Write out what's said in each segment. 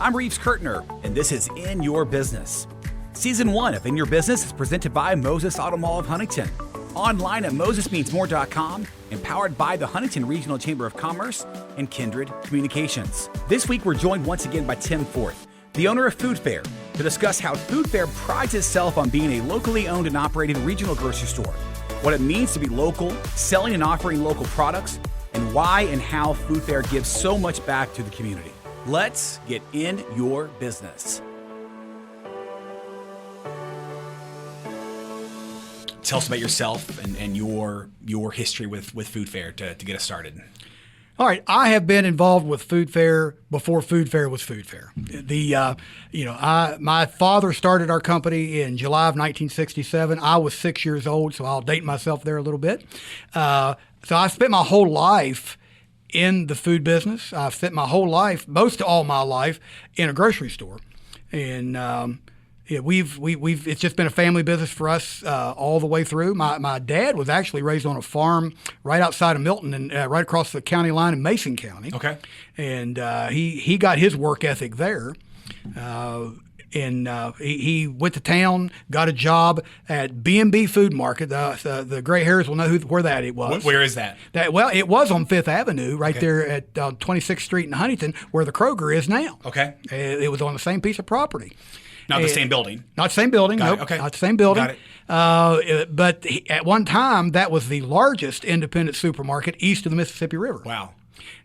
I'm Reeves Kurtner, and this is In Your Business. Season 1 of In Your Business is presented by Moses Auto Mall of Huntington. Online at mosesmeansmore.com, empowered by the Huntington Regional Chamber of Commerce and Kindred Communications. This week, we're joined once again by Tim Forth, the owner of Food Fair, to discuss how Food Fair prides itself on being a locally owned and operated regional grocery store, what it means to be local, selling and offering local products, and why and how Food Fair gives so much back to the community. Let's get in your business. Tell us about yourself and your history with Food Fair to get us started. All right, I have been involved with Food Fair before Food Fair was Food Fair. My father started our company in July of 1967. I was 6 years old, so I'll date myself there a little bit. So I spent my whole life in the food business. I've spent my whole life, most of all my life, in a grocery store, and it's just been a family business for us all the way through. My dad was actually raised on a farm right outside of Milton and right across the county line in Mason County. Okay, and he got his work ethic there. He went to town, got a job at B&B Food Market. The gray hairs will know where that it was. Where is that? Well, it was on Fifth Avenue, right there at 26th Street in Huntington, where the Kroger is now. Okay. It was on the same piece of property. Not the same building. Not the same building. Got Nope. it. Okay. Not the same building. Got it. But at one time, that was the largest independent supermarket east of the Mississippi River. Wow.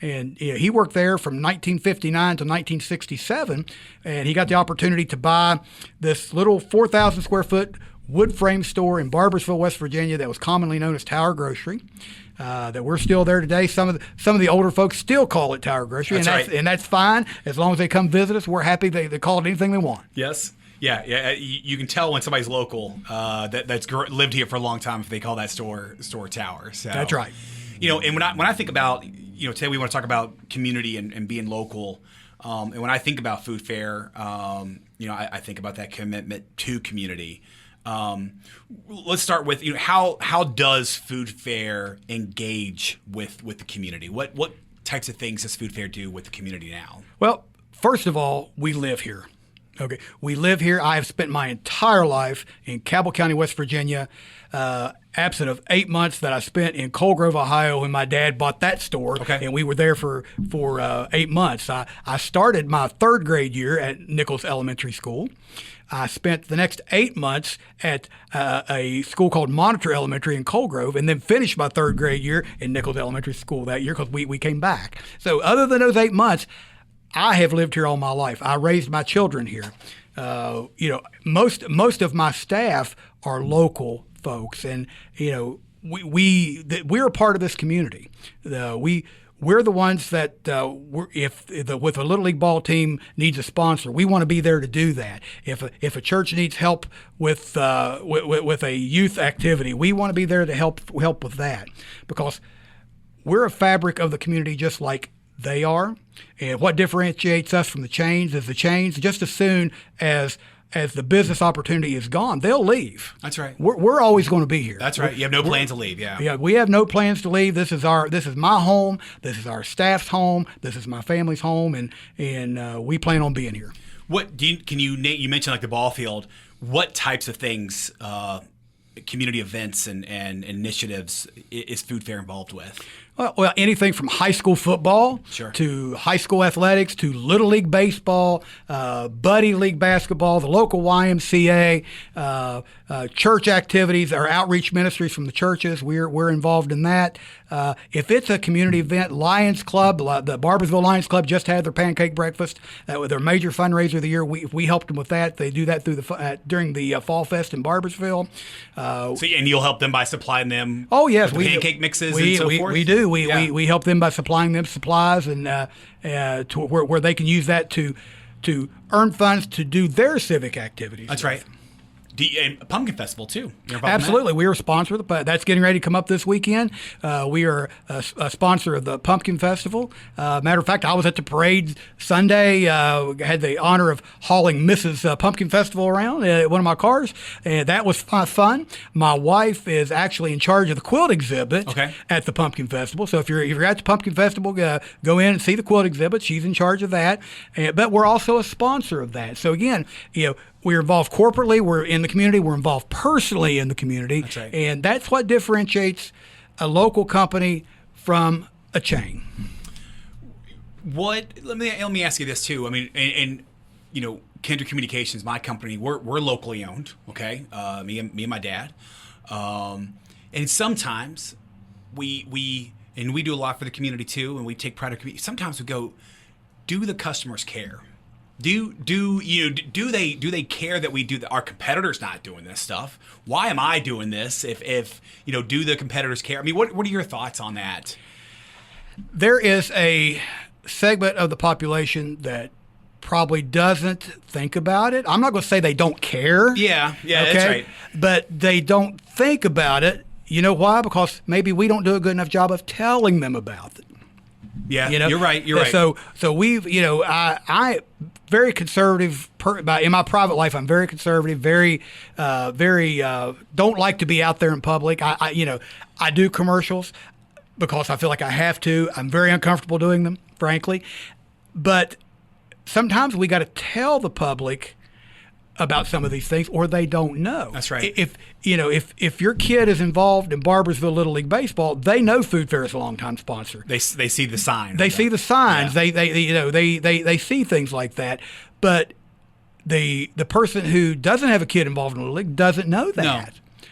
And he worked there from 1959 to 1967, and he got the opportunity to buy this little 4,000 square foot wood frame store in Barboursville, West Virginia, that was commonly known as Tower Grocery. That we're still there today. Some of the older folks still call it Tower Grocery, and that's fine as long as they come visit us. We're happy they call it anything they want. Yes. Yeah. You can tell when somebody's local that's lived here for a long time if they call that store Tower. So, that's right. And when I think about, today we want to talk about community and being local. And when I think about Food Fair, I think about that commitment to community. Let's start with, how does Food Fair engage with the community? What types of things does Food Fair do with the community now? Well, first of all, we live here. Okay, we live here. I have spent my entire life in Cabell County, West Virginia, absent of 8 months that I spent in Coal Grove, Ohio, when my dad bought that store, and we were there for 8 months. I started my third grade year at Nichols Elementary School. I spent the next 8 months at a school called Monitor Elementary in Coal Grove, and then finished my third grade year in Nichols Elementary School that year because we came back. So other than those 8 months, I have lived here all my life. I raised my children here. Most of my staff are local folks, and we're a part of this community. We're the ones that if a Little League ball team needs a sponsor, we want to be there to do that. If a church needs help with a youth activity, we want to be there to help with that, because we're a fabric of the community just like they are. And what differentiates us from the chains is the chains, just as soon as the business opportunity is gone, they'll leave. That's right. We're always going to be here. That's right. You have no plan to leave. Yeah. Yeah. We have no plans to leave. This is my home. This is our staff's home. This is my family's home, and we plan on being here. You mentioned like the ball field. What types of things, community events and initiatives is Food Fair involved with? Well, anything from high school football to high school athletics to Little League baseball, Buddy League basketball, the local YMCA, church activities, our outreach ministries from the churches. We're involved in that. If it's a community event, Lions Club, the Barboursville Lions Club just had their pancake breakfast. That was their major fundraiser of the year. We helped them with that. They do that during the Fall Fest in Barboursville. And you'll help them by supplying them. Oh yes, with pancake mixes and so forth. We do. We help them by supplying them supplies and to where they can use that to earn funds to do their civic activities. That's right. And Pumpkin Festival too. You're involved in that? Absolutely. We are a sponsor, but that's getting ready to come up this weekend. We are a sponsor of the Pumpkin Festival. Matter of fact, I was at the parade Sunday. Had the honor of hauling Mrs. Pumpkin Festival around one of my cars, and that was fun. My wife is actually in charge of the quilt exhibit at the Pumpkin Festival. So if you're at the Pumpkin Festival, go in and see the quilt exhibit. She's in charge of that. But we're also a sponsor of that. So again, we're involved corporately, we're in the community, we're involved personally in the community. That's right. And that's what differentiates a local company from a chain. Let me ask you this too. I mean, and Kindred Communications, my company, we're locally owned. Okay, me and my dad, and sometimes we do a lot for the community too, and we take pride in the community. Sometimes we go, do the customers care? Do they care that we do our competitors not doing this stuff? Why am I doing this? If do the competitors care? I mean, what are your thoughts on that? There is a segment of the population that probably doesn't think about it. I'm not going to say they don't care. Yeah, okay? That's right. But they don't think about it. You know why? Because maybe we don't do a good enough job of telling them about it. Yeah, you're right. You're right. So we've, I very conservative in my private life. I'm very conservative, very don't like to be out there in public. I do commercials because I feel like I have to. I'm very uncomfortable doing them, frankly. But sometimes we got to tell the public about some of these things, or they don't know. That's right. If your kid is involved in Barbersville Little League Baseball, they know Food Fair is a longtime sponsor. They see the sign. They see the signs. Yeah. They see things like that. But the person who doesn't have a kid involved in Little League doesn't know that. No,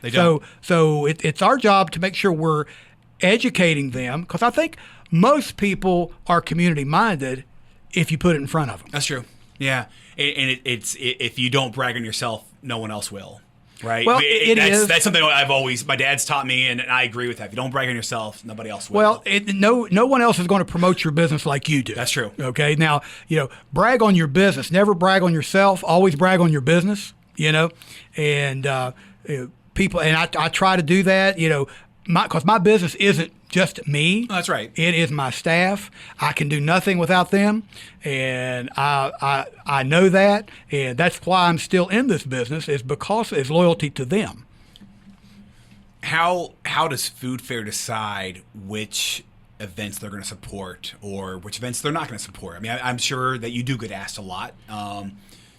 they don't. So it's our job to make sure we're educating them, because I think most people are community minded if you put it in front of them. That's true. Yeah. And it's if you don't brag on yourself, no one else will, right? Well, that's something my dad's taught me, and I agree with that. If you don't brag on yourself, nobody else will. Well, no one else is going to promote your business like you do. That's true. Okay, now brag on your business. Never brag on yourself. Always brag on your business. And people, and I try to do that. Because my business isn't just me. That's right. It is my staff. I can do nothing without them, and I know that, and that's why I'm still in this business, is because it's loyalty to them. How does Food Fair decide which events they're going to support or which events they're not going to support? I mean, I'm sure that you do get asked a lot.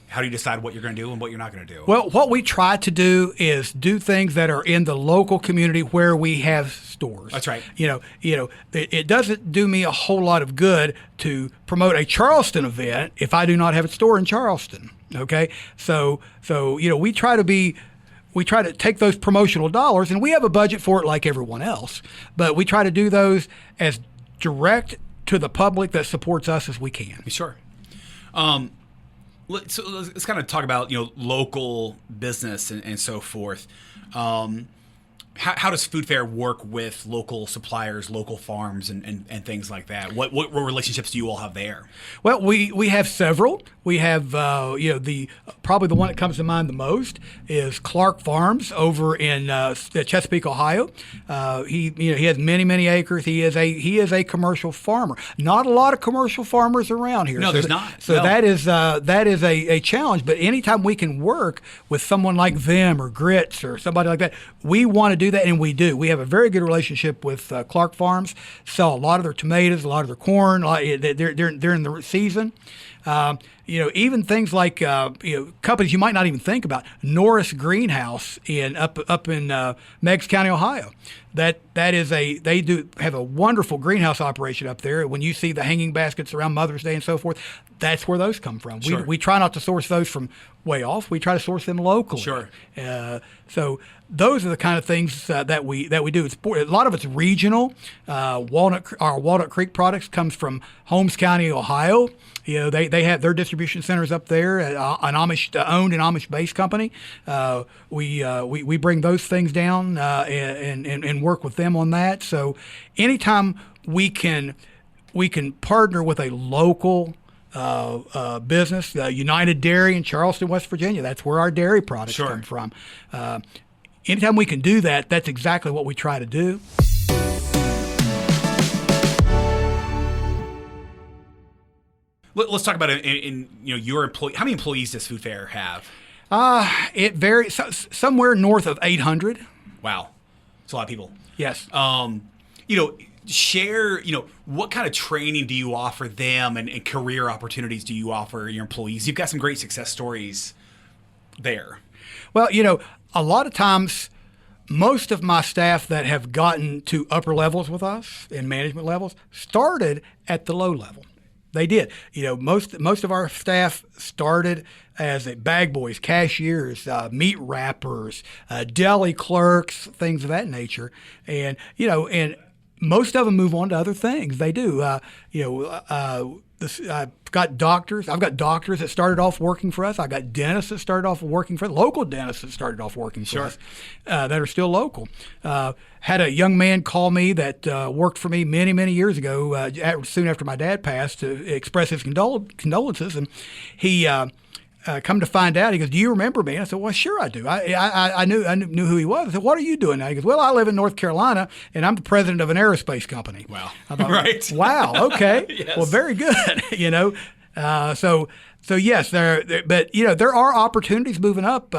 How do you decide what you're going to do and what you're not going to do? Well, what we try to do is do things that are in the local community where we have stores. That's right. It doesn't do me a whole lot of good to promote a Charleston event if I do not have a store in Charleston. Okay, so we try to take those promotional dollars, and we have a budget for it like everyone else, but we try to do those as direct to the public that supports us as we can. Sure. So let's kind of talk about local business and so forth. How does Food Fair work with local suppliers, local farms, and things like that? What relationships do you all have there? Well, we have several. We have probably the one that comes to mind the most is Clark Farms over in Chesapeake, Ohio. He has many acres. He is a commercial farmer. Not a lot of commercial farmers around here. No, there's not. So that is a challenge. But anytime we can work with someone like them or Grits or somebody like that, we want to do that, and we do. We have a very good relationship with Clark Farms. Sell a lot of their tomatoes, a lot of their corn. They're in the season. Even things like companies you might not even think about. Norris Greenhouse up in Meigs County, Ohio. They do have a wonderful greenhouse operation up there. When you see the hanging baskets around Mother's Day and so forth, that's where those come from. Sure. We try not to source those from way off. We try to source them locally. Sure. So those are the kind of things that we do. A lot of it's regional. Our Walnut Creek products comes from Holmes County, Ohio. They have their distribution centers up there. An Amish owned and Amish based company. We bring those things down and work with them on that. So anytime we can partner with a local business, United Dairy in Charleston, West Virginia. That's where our dairy products Sure. come from. Anytime we can do that, that's exactly what we try to do. Let's talk about in your employee. How many employees does Food Fair have? It varies, somewhere north of 800. Wow, it's a lot of people. Yes. Share, what kind of training do you offer them and career opportunities do you offer your employees? You've got some great success stories there. Well, a lot of times, most of my staff that have gotten to upper levels with us in management levels started at the low level. They did. Most of our staff started as bag boys, cashiers, meat wrappers, deli clerks, things of that nature, and most of them move on to other things. They do. I've got doctors. I've got doctors that started off working for us. I got dentists that started off working for us. Local dentists that started off working for us that are still local. Had a young man call me that worked for me many, many years ago, soon after my dad passed, to express his condolences. And he come to find out, he goes, "Do you remember me?" And I said, "Well, sure I do. I knew who he was." I said, "What are you doing now?" He goes, "Well, I live in North Carolina, and I'm the president of an aerospace company." Wow. I thought, right. Wow. Okay. Yes. Well, very good. So yes, but there are opportunities moving up.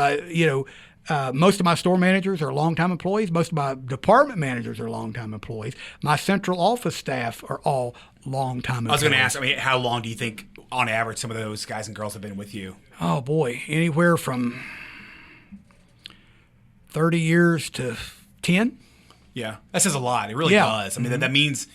Most of my store managers are longtime employees. Most of my department managers are longtime employees. My central office staff are all longtime employees. I was going to ask, how long do you think, on average, some of those guys and girls have been with you? Oh, boy. Anywhere from 30 years to 10. Yeah. That says a lot. It really does. That means,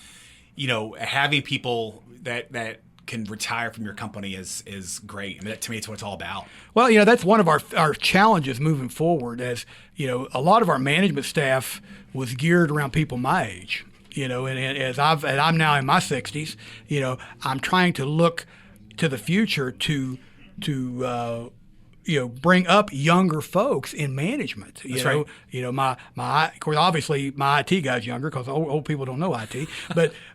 having people that can retire from your company is great. To me, it's what it's all about. Well, that's one of our challenges moving forward. As a lot of our management staff was geared around people my age. And I'm now in my 60s. I'm trying to look to the future to bring up younger folks in management. That's right. My of course, obviously my IT guy's younger because old people don't know IT,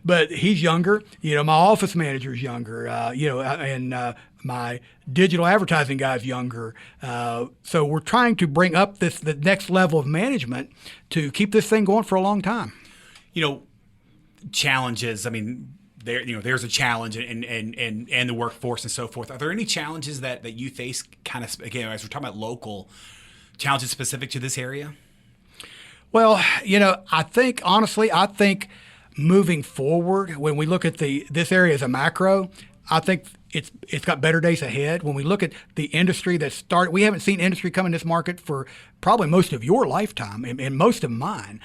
but he's younger. My office manager's younger. And my digital advertising guy's younger. So we're trying to bring up the next level of management to keep this thing going for a long time. Challenges. There's a challenge in the workforce and so forth. Are there any challenges that you face, kind of, again, as we're talking about local challenges specific to this area? Well, I think moving forward, when we look at this area as a macro, I think it's got better days ahead. When we look at the industry that started, we haven't seen industry come in this market for probably most of your lifetime and most of mine.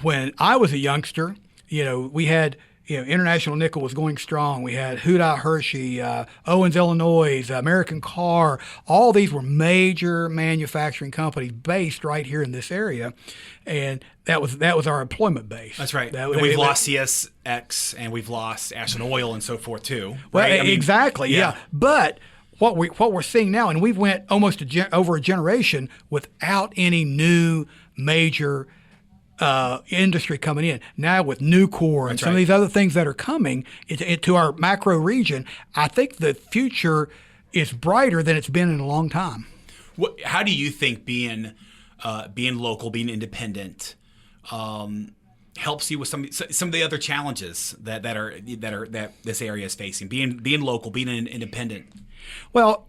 When I was a youngster, we had International Nickel was going strong. We had Houdat Hershey, Owens, Illinois, American Car. All these were major manufacturing companies based right here in this area, and that was our employment base. That's right. We've lost CSX, and we've lost Ashland Oil, and so forth too. Well, right? exactly. Yeah. But what we're seeing now, and we've went almost over a generation without any new major industry coming in. Now with Nucor and some of these other things that are coming to our macro region, I think the future is brighter than it's been in a long time. How do you think being local, being independent, helps you with some of the other challenges that this area is facing? Being local, being independent. Well,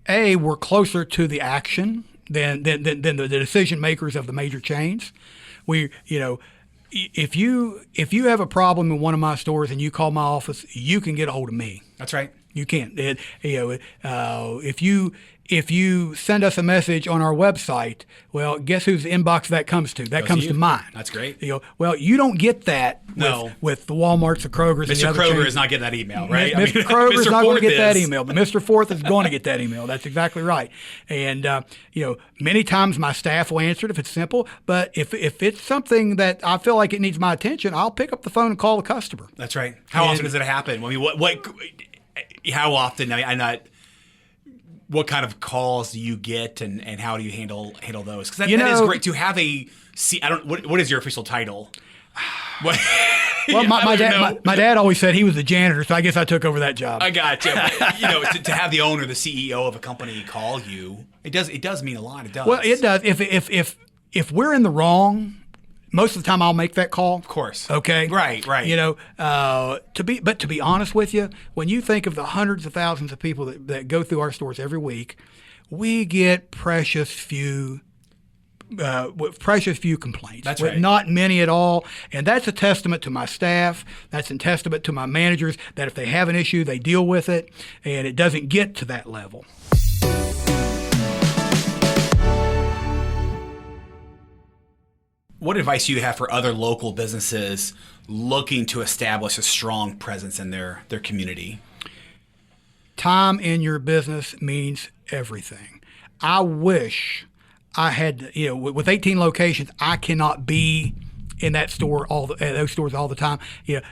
we're closer to the action than the decision makers of the major chains. If you have a problem in one of my stores and you call my office, you can get a hold of me. That's right. You can. If you send us a message on our website, well, guess whose inbox that comes to? That comes to mine. That's great. Well, you don't get that with the Walmarts, the Krogers, and the other chains. Mr. Kroger is not getting that email, right? Mr. Kroger is not going to get that email, but Mr. Forth is going to get that email. That's exactly right. And many times my staff will answer it if it's simple, but if it's something that I feel like it needs my attention, I'll pick up the phone and call the customer. That's right. How often does it happen? How often? What kind of calls do you get, and how do you handle those? Because that is great to have a. What is your official title? What? Well, Yeah, I my don't know. dad, my dad always said he was the janitor, so I guess I took over that job. I got you. But, to have the owner, the CEO of a company call you, it does mean a lot. It does. Well, it does. If we're in the wrong, most of the time I'll make that call. Of course. Okay. Right. To be honest with you, when you think of the hundreds of thousands of people that go through our stores every week, we get precious few complaints. That's right. Not many at all. And that's a testament to my staff. That's a testament to my managers that if they have an issue, they deal with it, and it doesn't get to that level. What advice do you have for other local businesses looking to establish a strong presence in their community? Time in your business means everything. I wish I had, with 18 locations, I cannot be in that store those stores all the time.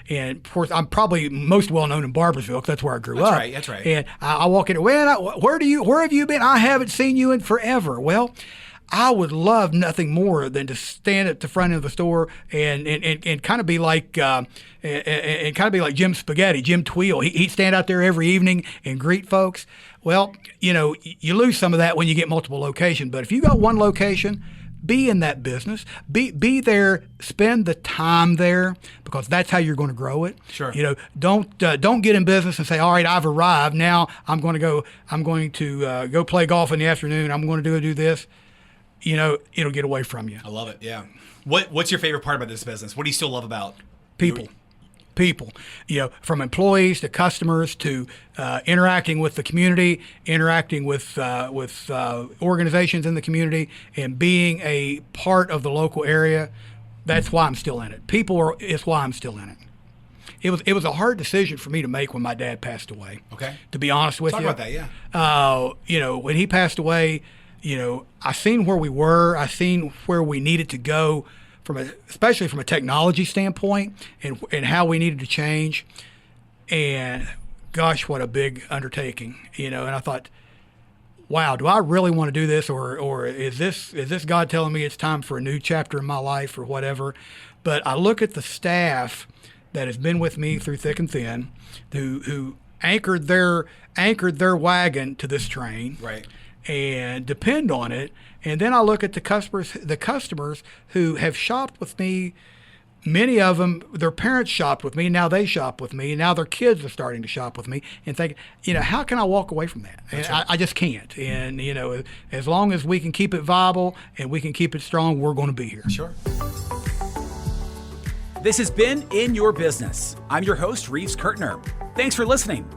And of course, I'm probably most well known in Barboursville because that's where I grew up. That's right. And I walk in, where have you been? I haven't seen you in forever. Well, I would love nothing more than to stand at the front of the store and kind of be like Jim Spaghetti, Jim Tweel. He'd stand out there every evening and greet folks. Well, you lose some of that when you get multiple locations. But if you got one location, be in that business. Be there. Spend the time there because that's how you're going to grow it. Sure. Don't get in business and say, all right, I've arrived. Now I'm going to go play golf in the afternoon. I'm going to do this. It'll get away from you. I love it. Yeah. What's your favorite part about this business? What do you still love about people? From employees to customers to interacting with the community, interacting with organizations in the community, and being a part of the local area. That's why I'm still in it. It's why I'm still in it. It was a hard decision for me to make when my dad passed away. Okay. To be honest with you. Talk about that. Yeah. When he passed away, I seen where we were. I seen where we needed to go, especially from a technology standpoint, and how we needed to change. And gosh, what a big undertaking, And I thought, wow, do I really want to do this, or is this God telling me it's time for a new chapter in my life, or whatever? But I look at the staff that has been with me through thick and thin, who anchored their wagon to this train, Right. And depend on it. And then I look at the customers who have shopped with me. Many of them, their parents shopped with me. Now they shop with me. Now their kids are starting to shop with me. And think, how can I walk away from that? And right. I just can't. And as long as we can keep it viable and we can keep it strong, we're going to be here. Sure. This has been In Your Business. I'm your host, Reeves Kurtner. Thanks for listening.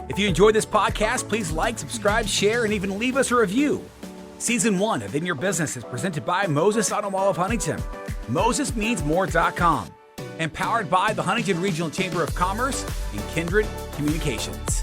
If you enjoyed this podcast, please like, subscribe, share, and even leave us a review. Season 1 of In Your Business is presented by Moses Auto Mall of Huntington, MosesMeansMore.com, and powered by the Huntington Regional Chamber of Commerce and Kindred Communications.